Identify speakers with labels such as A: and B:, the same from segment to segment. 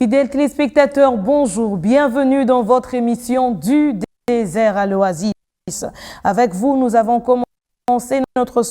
A: Fidèles téléspectateurs, bonjour, bienvenue dans votre émission du désert à l'oasis. Avec vous, nous avons commencé notre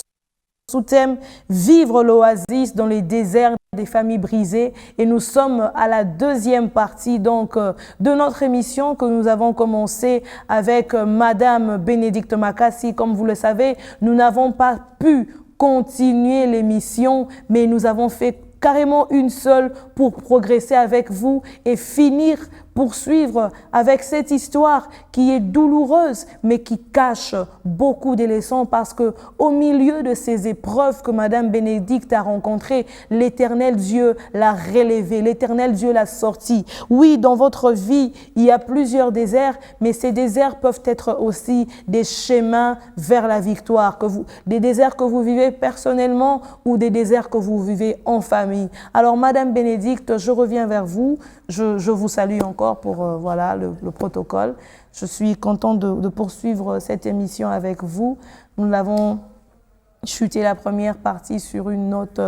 A: sous-thème « Vivre l'oasis dans les déserts des familles brisées » et nous sommes à la deuxième partie donc de notre émission que nous avons commencé avec Madame Bénédicte Makassi. Comme vous le savez, nous n'avons pas pu continuer l'émission, mais nous avons fait carrément une seule pour progresser avec vous et finir, poursuivre avec cette histoire qui est douloureuse mais qui cache beaucoup de leçons parce que au milieu de ces épreuves que Madame Bénédicte a rencontrées, l'Éternel Dieu l'a relevée, l'Éternel Dieu l'a sortie. Oui, dans votre vie, il y a plusieurs déserts, mais ces déserts peuvent être aussi des chemins vers la victoire, des déserts que vous vivez personnellement ou des déserts que vous vivez en famille. Alors, Madame Bénédicte, je reviens vers vous. Je vous salue encore pour voilà, le protocole. Je suis contente de poursuivre cette émission avec vous. Nous l'avons chuté la première partie sur une note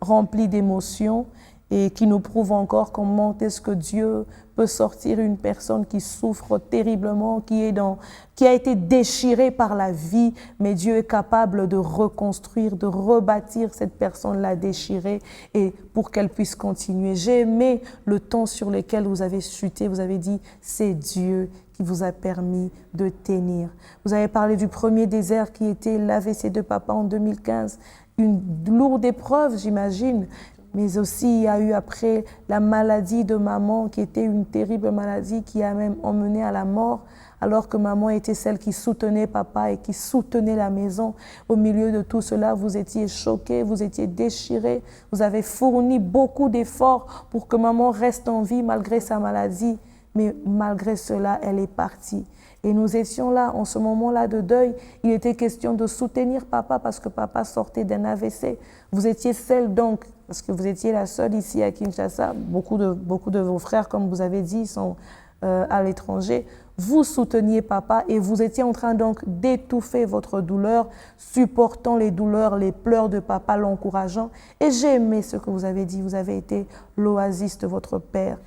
A: remplie d'émotions et qui nous prouve encore comment est-ce que Dieu peut sortir une personne qui souffre terriblement, qui a été déchirée par la vie, mais Dieu est capable de reconstruire, de rebâtir cette personne-là déchirée et pour qu'elle puisse continuer. J'ai aimé le temps sur lequel vous avez chuté, vous avez dit « c'est Dieu qui vous a permis de tenir ». Vous avez parlé du premier désert qui était l'AVC de papa en 2015, une lourde épreuve, j'imagine. Mais aussi, il y a eu après la maladie de maman qui était une terrible maladie qui a même emmené à la mort, alors que maman était celle qui soutenait papa et qui soutenait la maison. Au milieu de tout cela, vous étiez choqués, vous étiez déchirés, vous avez fourni beaucoup d'efforts pour que maman reste en vie malgré sa maladie. Mais malgré cela, elle est partie. Et nous étions là, en ce moment-là de deuil, il était question de soutenir papa parce que papa sortait d'un AVC. Vous étiez seule donc, parce que vous étiez la seule ici à Kinshasa. Beaucoup de vos frères, comme vous avez dit, sont à l'étranger. Vous souteniez papa et vous étiez en train donc d'étouffer votre douleur, supportant les douleurs, les pleurs de papa, l'encourageant. Et j'ai aimé ce que vous avez dit, vous avez été l'oasis de votre père.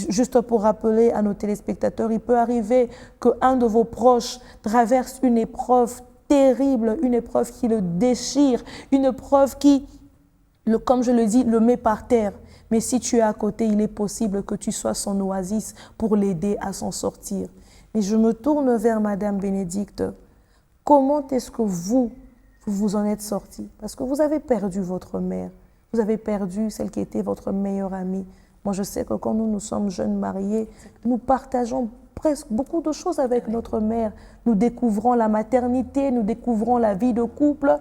A: Juste pour rappeler à nos téléspectateurs, il peut arriver qu'un de vos proches traverse une épreuve terrible, une épreuve qui le déchire, une épreuve qui, comme je le dis, le met par terre. Mais si tu es à côté, il est possible que tu sois son oasis pour l'aider à s'en sortir. Mais je me tourne vers Madame Bénédicte. Comment est-ce que vous vous en êtes sortie? Parce que vous avez perdu votre mère. Vous avez perdu celle qui était votre meilleure amie. Moi, je sais que quand nous sommes jeunes mariés, nous partageons presque beaucoup de choses avec notre mère. Nous découvrons la maternité, nous découvrons la vie de couple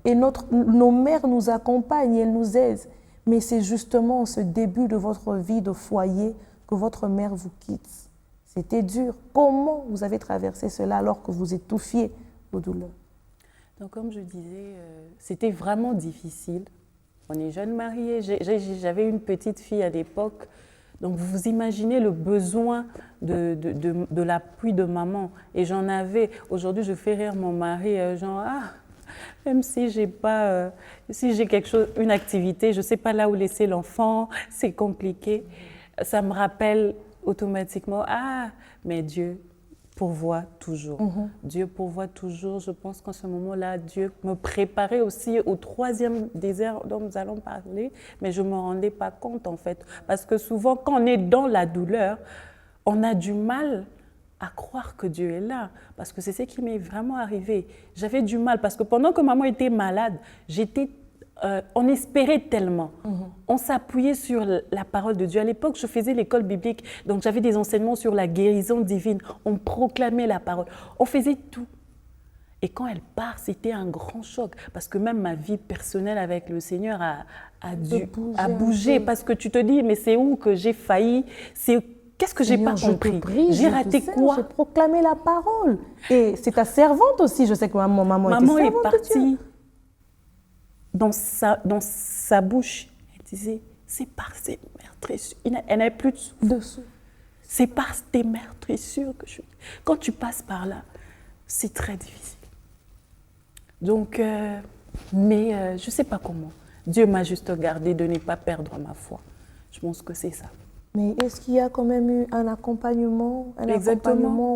A: et nos mères nous accompagnent et elles nous aident. Mais c'est justement en ce début de votre vie de foyer que votre mère vous quitte. C'était dur. Comment vous avez traversé cela alors que vous étouffiez vos douleurs?
B: Donc, comme je disais, c'était vraiment difficile. On est jeunes mariés, j'avais une petite fille à l'époque, donc vous imaginez le besoin de l'appui de maman. Et j'en avais, aujourd'hui je fais rire mon mari, genre, même si j'ai pas, si j'ai quelque chose, une activité, je ne sais pas là où laisser l'enfant, c'est compliqué. Ça me rappelle automatiquement, mais Dieu pourvoit toujours. Dieu pourvoit toujours. Je pense qu'en ce moment-là, Dieu me préparait aussi au troisième désert dont nous allons parler, mais je ne me rendais pas compte en fait. Parce que souvent, quand on est dans la douleur, on a du mal à croire que Dieu est là. Parce que c'est ce qui m'est vraiment arrivé. J'avais du mal parce que pendant que maman était malade, on espérait tellement. On s'appuyait sur la parole de Dieu. À l'époque, je faisais l'école biblique, donc j'avais des enseignements sur la guérison divine. On proclamait la parole. On faisait tout. Et quand elle part, c'était un grand choc, parce que même ma vie personnelle avec le Seigneur a bougé, parce que tu te dis, mais c'est où que j'ai failli? Qu'est-ce que j'ai pas compris? J'ai raté quoi?
A: J'ai proclamé la parole. Et c'est ta servante aussi, je sais que maman
B: est partie. Dans sa bouche, elle disait, c'est par ces meurtrissures. Elle n'avait plus de sous. C'est par tes meurtrissures que je suis. Quand tu passes par là, c'est très difficile. Donc, je ne sais pas comment. Dieu m'a juste gardé de ne pas perdre ma foi. Je pense que c'est ça.
A: Mais est-ce qu'il y a quand même eu un accompagnement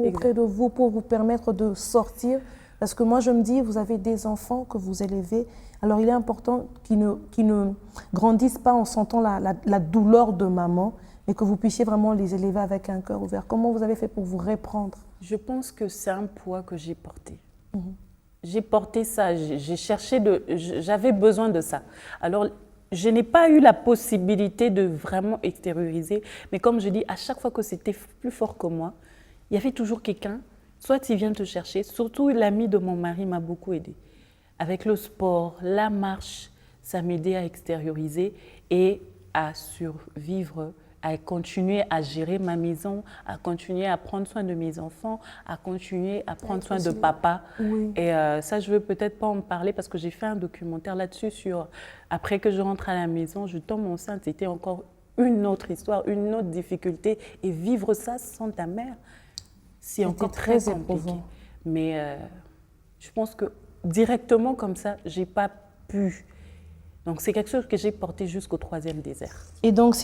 A: auprès de vous pour vous permettre de sortir? Parce que moi, je me dis, vous avez des enfants que vous élevez. Alors, il est important qu'ils ne grandissent pas en sentant la douleur de maman, mais que vous puissiez vraiment les élever avec un cœur ouvert. Comment vous avez fait pour vous reprendre?
B: Je pense que c'est un poids que j'ai porté. J'ai porté ça, j'avais besoin de ça. Alors, je n'ai pas eu la possibilité de vraiment extérioriser, mais comme je dis, à chaque fois que c'était plus fort que moi, il y avait toujours quelqu'un, soit il vient te chercher, surtout l'ami de mon mari m'a beaucoup aidé. Avec le sport, la marche, ça m'aidait à extérioriser et à survivre, à continuer à gérer ma maison, à continuer à prendre soin de mes enfants, à continuer à prendre soin de papa.
A: Oui.
B: Et ça, je ne veux peut-être pas en parler parce que j'ai fait un documentaire là-dessus sur, après que je rentre à la maison, je tombe enceinte, c'était encore une autre histoire, une autre difficulté. Et vivre ça sans ta mère, c'est encore très compliqué. Mais je pense que directement comme ça, je n'ai pas pu. Donc, c'est quelque chose que j'ai porté jusqu'au 3e désert.
A: Et donc,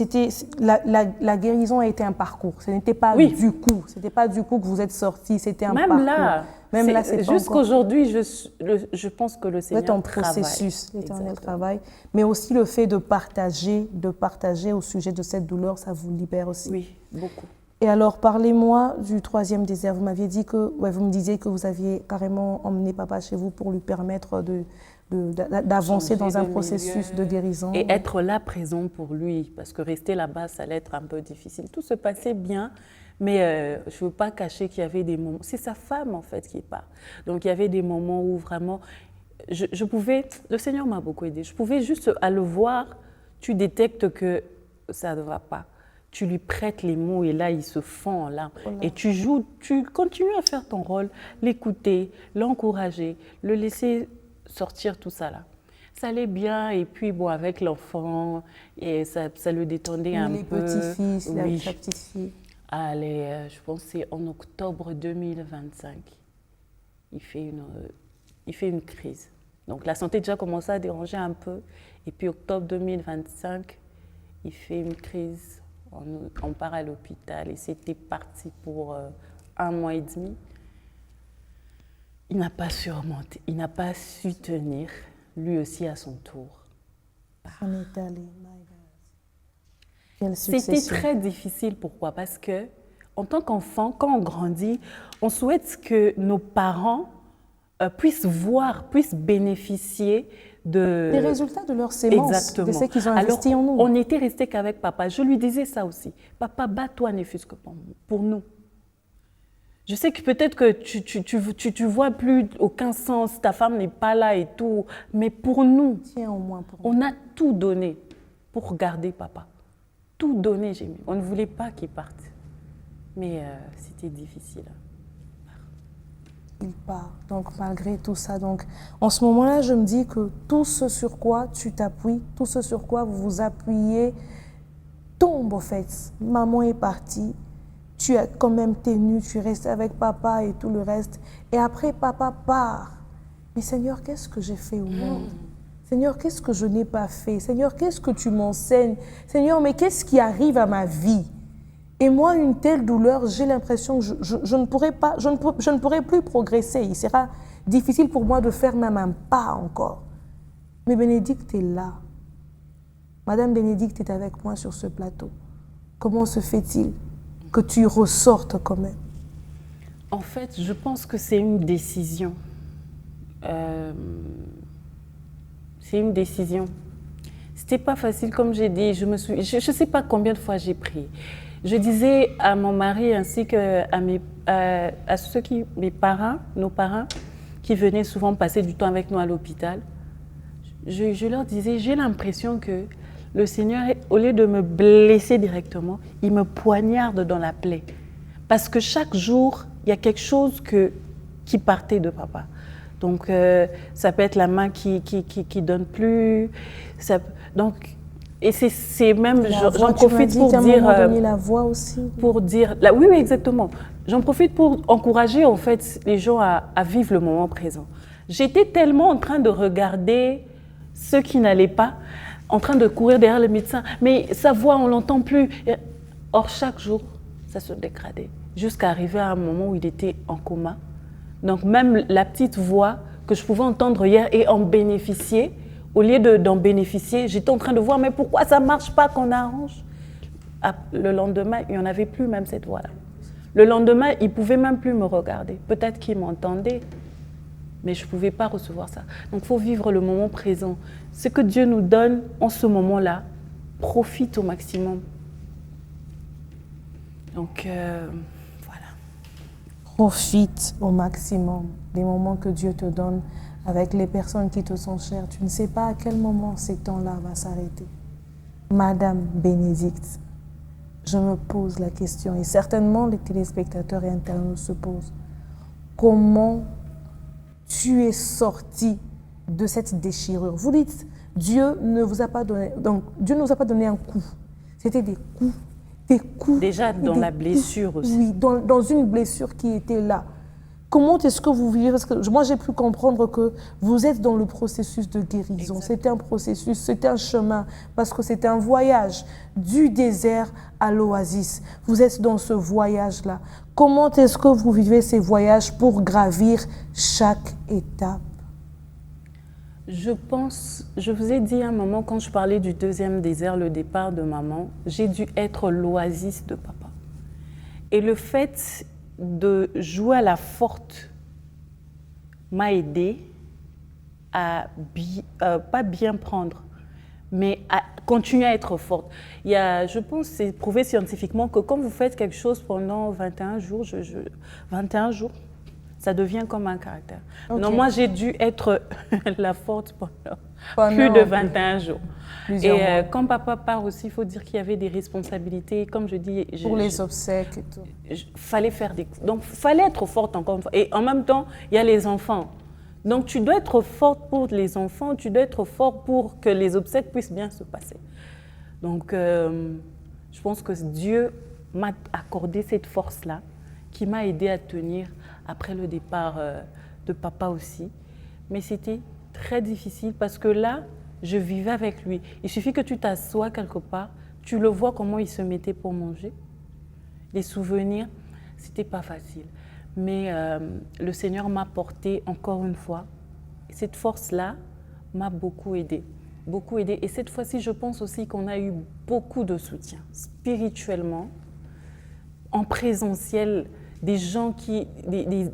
A: la guérison a été un parcours. Ce n'était pas du coup. Ce n'était pas du coup que vous êtes sorti. C'était un parcours.
B: Même là, c'est jusqu'aujourd'hui, je pense que le Seigneur
A: en processus, l'Éternel travaille. Mais aussi le fait de partager au sujet de cette douleur, ça vous libère aussi.
B: Oui, beaucoup.
A: Et alors, parlez-moi du 3e désert. Vous m'aviez dit que, vous me disiez que vous aviez carrément emmené papa chez vous pour lui permettre d'avancer dans un processus de guérison.
B: Et être là présent pour lui, parce que rester là-bas, ça allait être un peu difficile. Tout se passait bien, mais je ne veux pas cacher qu'il y avait des moments... C'est sa femme, en fait, qui part. Donc, il y avait des moments où vraiment... Je pouvais... Le Seigneur m'a beaucoup aidé. Je pouvais juste, à le voir, tu détectes que ça ne va pas. Tu lui prêtes les mots et là, il se fond en larmes. Voilà. Et tu joues, tu continues à faire ton rôle, l'écouter, l'encourager, le laisser sortir tout ça là. Ça allait bien et puis bon, avec l'enfant, et ça le détendait un peu.
A: Les petits-fils, la petite fille.
B: Allez, je pense que c'est en octobre 2025. Il fait une crise. Donc la santé déjà commençait à déranger un peu. Et puis octobre 2025, il fait une crise. On part à l'hôpital et c'était parti pour 1 mois et demi. Il n'a pas surmonté, il n'a pas su tenir, lui aussi à son tour.
A: On est allé,
B: C'était très difficile, pourquoi? Parce que, en tant qu'enfant, quand on grandit, on souhaite que nos parents puissent bénéficier des
A: résultats de leurs sémences, de ce qu'ils ont investi en nous.
B: On n'était resté qu'avec papa. Je lui disais ça aussi. Papa, bats-toi, ne fût-ce que pour nous. Je sais que peut-être que tu vois plus aucun sens, ta femme n'est pas là et tout, mais pour nous,
A: tiens, au moins pour
B: on a tout donné pour garder papa. Tout donné, j'ai mis. On ne voulait pas qu'il parte. Mais c'était difficile.
A: Il part. Donc, malgré tout ça, donc, en ce moment-là, je me dis que tout ce sur quoi tu t'appuies, tout ce sur quoi vous vous appuyez, tombe, au fait. Maman est partie. Tu as quand même tenu, tu restes avec papa et tout le reste. Et après, papa part. Mais Seigneur, qu'est-ce que j'ai fait au monde? Seigneur, qu'est-ce que je n'ai pas fait? Seigneur, qu'est-ce que tu m'enseignes? Seigneur, mais qu'est-ce qui arrive à ma vie? Et moi, une telle douleur, j'ai l'impression que je ne pourrai plus progresser. Il sera difficile pour moi de faire même un pas encore. Mais Bénédicte est là. Madame Bénédicte est avec moi sur ce plateau. Comment se fait-il que tu ressortes quand même?
B: En fait, je pense que c'est une décision. C'est une décision. C'était pas facile, comme j'ai dit. Je ne sais pas combien de fois j'ai prié. Je disais à mon mari ainsi que à ceux nos parents, qui venaient souvent passer du temps avec nous à l'hôpital, je leur disais, j'ai l'impression que le Seigneur, au lieu de me blesser directement, il me poignarde dans la plaie. Parce que chaque jour, il y a quelque chose qui partait de papa. Donc, ça peut être la main qui donne plus. Et c'est même, j'en profite pour dire...
A: la voix aussi.
B: Pour dire... oui, exactement. J'en profite pour encourager, en fait, les gens à vivre le moment présent. J'étais tellement en train de regarder ceux qui n'allaient pas, en train de courir derrière le médecin. Mais sa voix, on ne l'entend plus. Or, chaque jour, ça se dégradait, jusqu'à arriver à un moment où il était en coma. Donc, même la petite voix que je pouvais entendre hier et en bénéficier, au lieu d'en bénéficier, j'étais en train de voir, mais pourquoi ça ne marche pas qu'on arrange? Le lendemain, il n'y en avait plus même cette voix-là. Le lendemain, il ne pouvait même plus me regarder. Peut-être qu'il m'entendait, mais je ne pouvais pas recevoir ça. Donc, il faut vivre le moment présent. Ce que Dieu nous donne en ce moment-là, profite au maximum. Donc, voilà.
A: Profite au maximum des moments que Dieu te donne avec les personnes qui te sont chères. Tu ne sais pas à quel moment ces temps-là va s'arrêter. Madame Bénédicte, je me pose la question, et certainement les téléspectateurs et internautes se posent. Comment tu es sortie de cette déchirure? Vous dites, Dieu ne vous a pas donné, donc Dieu ne vous a pas donné un coup. C'était des coups.
B: Déjà dans la blessure aussi.
A: Oui, dans une blessure qui était là. Comment est-ce que vous vivez? Parce que moi, j'ai pu comprendre que vous êtes dans le processus de guérison. C'était un processus, c'était un chemin, parce que c'était un voyage du désert à l'oasis. Vous êtes dans ce voyage-là. Comment est-ce que vous vivez ces voyages pour gravir chaque étape?
B: Je pense, je vous ai dit à un moment, quand je parlais du deuxième désert, le départ de maman, j'ai dû être l'oasis de papa. Et le fait de jouer à la forte m'a aidé à pas bien prendre, mais à continuer à être forte. Il y a, je pense, c'est prouvé scientifiquement que quand vous faites quelque chose pendant 21 jours, 21 jours, ça devient comme un caractère. Okay. Non, moi, j'ai dû être la forte pendant plus de 21 jours. Et quand papa part aussi, il faut dire qu'il y avait des responsabilités. Comme je dis...
A: Pour les obsèques et tout.
B: Fallait faire des... Donc, il fallait être forte encore une fois. Et en même temps, il y a les enfants. Donc, tu dois être forte pour les enfants, tu dois être fort pour que les obsèques puissent bien se passer. Donc, je pense que Dieu m'a accordé cette force-là qui m'a aidé à tenir après le départ de papa aussi. Mais c'était très difficile parce que là, je vivais avec lui. Il suffit que tu t'assoies quelque part, tu le vois comment il se mettait pour manger. Les souvenirs, c'était pas facile. Mais le Seigneur m'a porté encore une fois. Cette force-là m'a beaucoup aidée. Beaucoup aidée. Et cette fois-ci, je pense aussi qu'on a eu beaucoup de soutien spirituellement, en présentiel. Des gens qui...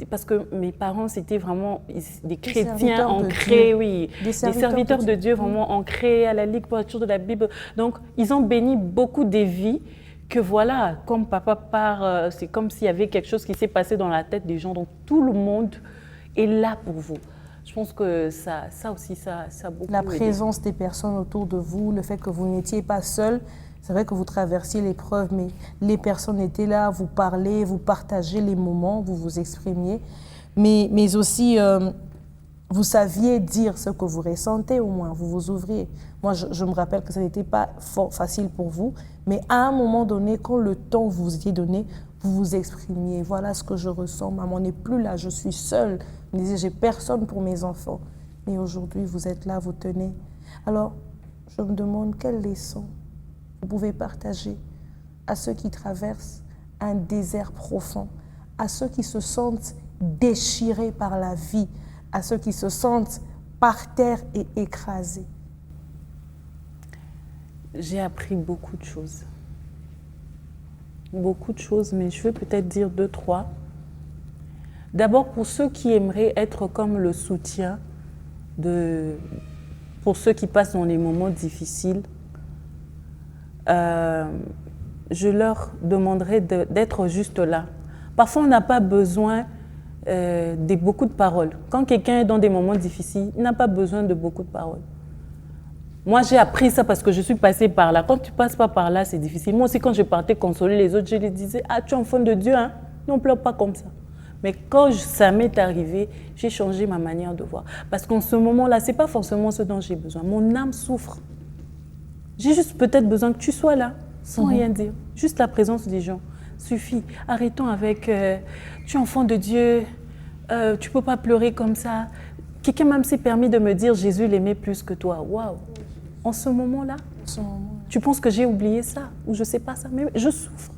B: parce que mes parents, c'était vraiment des chrétiens ancrés, oui. Des serviteurs de Dieu vraiment ancrés à la Ligue pour la lecture de la Bible. Donc, ils ont béni beaucoup des vies que voilà, comme papa part, c'est comme s'il y avait quelque chose qui s'est passé dans la tête des gens. Donc, tout le monde est là pour vous. Je pense que ça aussi, ça a beaucoup
A: La présence des personnes autour de vous, le fait que vous n'étiez pas seul. C'est vrai que vous traversiez l'épreuve, mais les personnes étaient là, vous parlez, vous partagez les moments, vous vous exprimiez. Mais aussi, vous saviez dire ce que vous ressentez au moins, vous vous ouvriez. Moi, je me rappelle que ça n'était pas facile pour vous, mais à un moment donné, quand le temps vous était donné, vous vous exprimiez. Voilà ce que je ressens, maman n'est plus là, je suis seule. Vous me disiez, j'ai personne pour mes enfants. Mais aujourd'hui, vous êtes là, vous tenez. Alors, je me demande quelle leçon vous pouvez partager à ceux qui traversent un désert profond, à ceux qui se sentent déchirés par la vie, à ceux qui se sentent par terre et écrasés.
B: J'ai appris beaucoup de choses. Beaucoup de choses, mais je vais peut-être dire 2, 3. D'abord, pour ceux qui aimeraient être comme le soutien, pour ceux qui passent dans les moments difficiles, je leur demanderai d'être juste là. Parfois, on n'a pas besoin de beaucoup de paroles. Quand quelqu'un est dans des moments difficiles, il n'a pas besoin de beaucoup de paroles. Moi, j'ai appris ça parce que je suis passée par là. Quand tu ne passes pas par là, c'est difficile. Moi aussi, quand je partais consoler les autres, je les disais « Ah, tu es enfant de Dieu, hein? Non, pleure pas comme ça. » Mais quand ça m'est arrivé, j'ai changé ma manière de voir. Parce qu'en ce moment-là, ce n'est pas forcément ce dont j'ai besoin. Mon âme souffre. J'ai juste peut-être besoin que tu sois là, sans rien dire. Juste la présence des gens suffit. Arrêtons avec tu es enfant de Dieu, tu ne peux pas pleurer comme ça. Quelqu'un même s'est permis de me dire Jésus l'aimait plus que toi. Waouh! En ce moment-là, tu penses que j'ai oublié ça ou je ne sais pas ça, mais je souffre.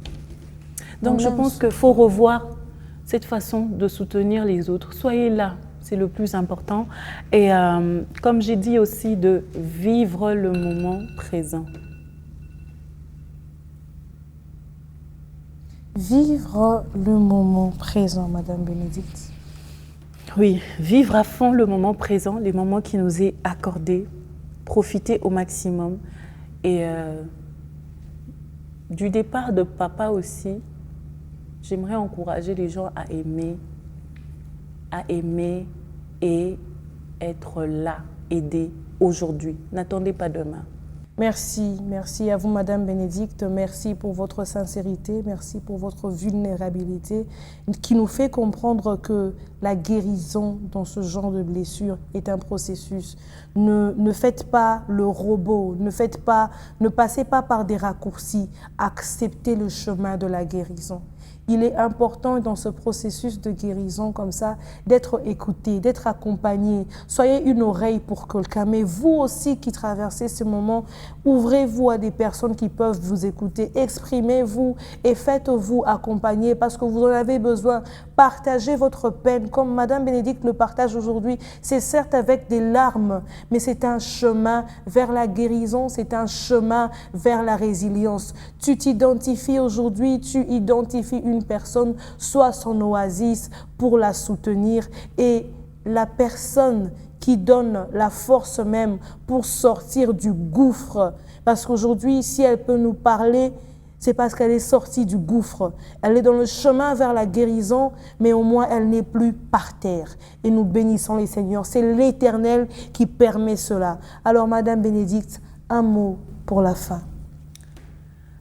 B: Donc je pense qu'il faut revoir cette façon de soutenir les autres. Soyez là, c'est le plus important. Et comme j'ai dit aussi, de vivre le moment présent.
A: Vivre le moment présent, Madame Bénédicte.
B: Oui, vivre à fond le moment présent, les moments qui nous est accordés, profiter au maximum. Et du départ de papa aussi, j'aimerais encourager les gens à aimer et être là, aider aujourd'hui. N'attendez pas demain.
A: Merci à vous, Madame Bénédicte. Merci pour votre sincérité, merci pour votre vulnérabilité qui nous fait comprendre que la guérison dans ce genre de blessure est un processus. Ne faites pas le robot, ne passez pas par des raccourcis, acceptez le chemin de la guérison. Il est important dans ce processus de guérison comme ça d'être écouté, d'être accompagné. Soyez une oreille pour quelqu'un, mais vous aussi qui traversez ce moment, ouvrez-vous à des personnes qui peuvent vous écouter. Exprimez-vous et faites-vous accompagner parce que vous en avez besoin. Partagez votre peine comme Madame Bénédicte le partage aujourd'hui. C'est certes avec des larmes, mais c'est un chemin vers la guérison, c'est un chemin vers la résilience. Tu t'identifies aujourd'hui, tu identifies une personne, sois son oasis pour la soutenir et la personne qui donne la force même pour sortir du gouffre. Parce qu'aujourd'hui, si elle peut nous parler, c'est parce qu'elle est sortie du gouffre. Elle est dans le chemin vers la guérison, mais au moins elle n'est plus par terre. Et nous bénissons les Seigneurs. C'est l'Éternel qui permet cela. Alors, Madame Bénédicte, un mot pour la fin.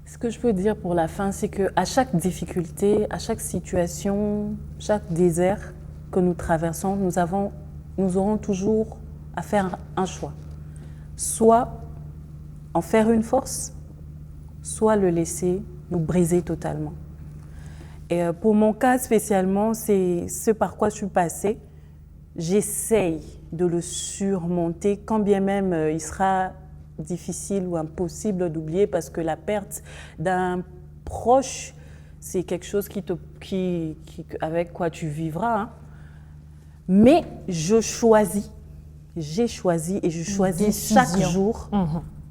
B: Ce que je peux dire pour la fin, c'est qu'à chaque difficulté, à chaque situation, chaque désert que nous traversons, nous aurons toujours à faire un choix. Soit en faire une force, soit le laisser nous briser totalement. Et pour mon cas spécialement, c'est ce par quoi je suis passée. J'essaye de le surmonter, quand bien même il sera difficile ou impossible d'oublier, parce que la perte d'un proche, c'est quelque chose avec quoi tu vivras. Hein. Mais j'ai choisi et je choisis chaque jour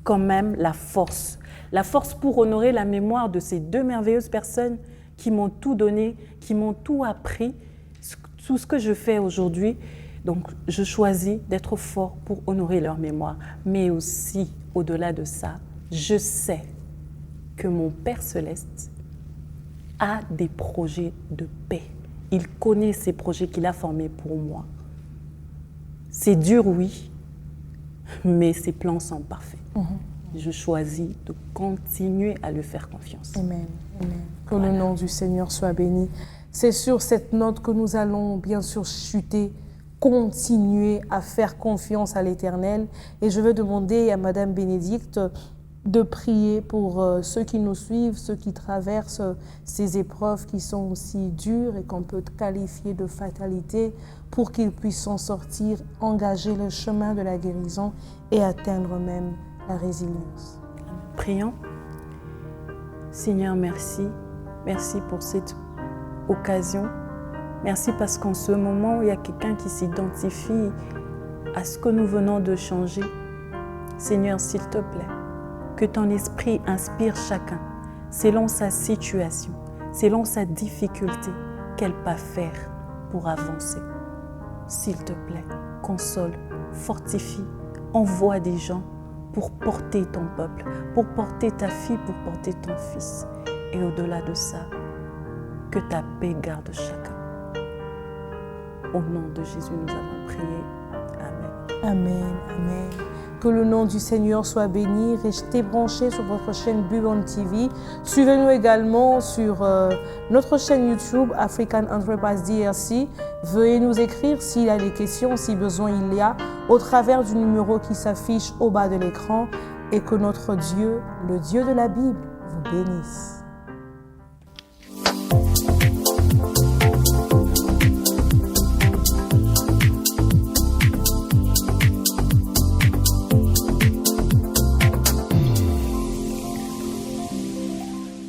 B: quand même la force. La force pour honorer la mémoire de ces deux merveilleuses personnes qui m'ont tout donné, qui m'ont tout appris, tout ce que je fais aujourd'hui. Donc, je choisis d'être fort pour honorer leur mémoire. Mais aussi, au-delà de ça, je sais que mon Père Céleste a des projets de paix. Il connaît ces projets qu'il a formés pour moi. C'est dur, oui, mais ses plans sont parfaits. Je choisis de continuer à lui faire confiance.
A: Amen. Amen. Que le nom du Seigneur soit béni. C'est sur cette note que nous allons bien sûr chuter, continuer à faire confiance à l'Éternel. Et je vais demander à Madame Bénédicte de prier pour ceux qui nous suivent, ceux qui traversent ces épreuves qui sont aussi dures et qu'on peut qualifier de fatalité, pour qu'ils puissent s'en sortir, engager le chemin de la guérison et atteindre même la résilience.
B: Prions. Seigneur, merci. Merci pour cette occasion. Merci parce qu'en ce moment, il y a quelqu'un qui s'identifie à ce que nous venons de changer. Seigneur, s'il te plaît, que ton esprit inspire chacun, selon sa situation, selon sa difficulté, quel pas faire pour avancer. S'il te plaît, console, fortifie, envoie des gens pour porter ton peuple, pour porter ta fille, pour porter ton fils. Et au-delà de ça, que ta paix garde chacun. Au nom de Jésus, nous avons prié. Amen.
A: Amen. Amen. Que le nom du Seigneur soit béni. Restez branchés sur votre chaîne Bubon TV. Suivez-nous également sur notre chaîne YouTube African Enterprise DRC. Veuillez nous écrire s'il y a des questions, si besoin il y a, au travers du numéro qui s'affiche au bas de l'écran. Et que notre Dieu, le Dieu de la Bible, vous bénisse.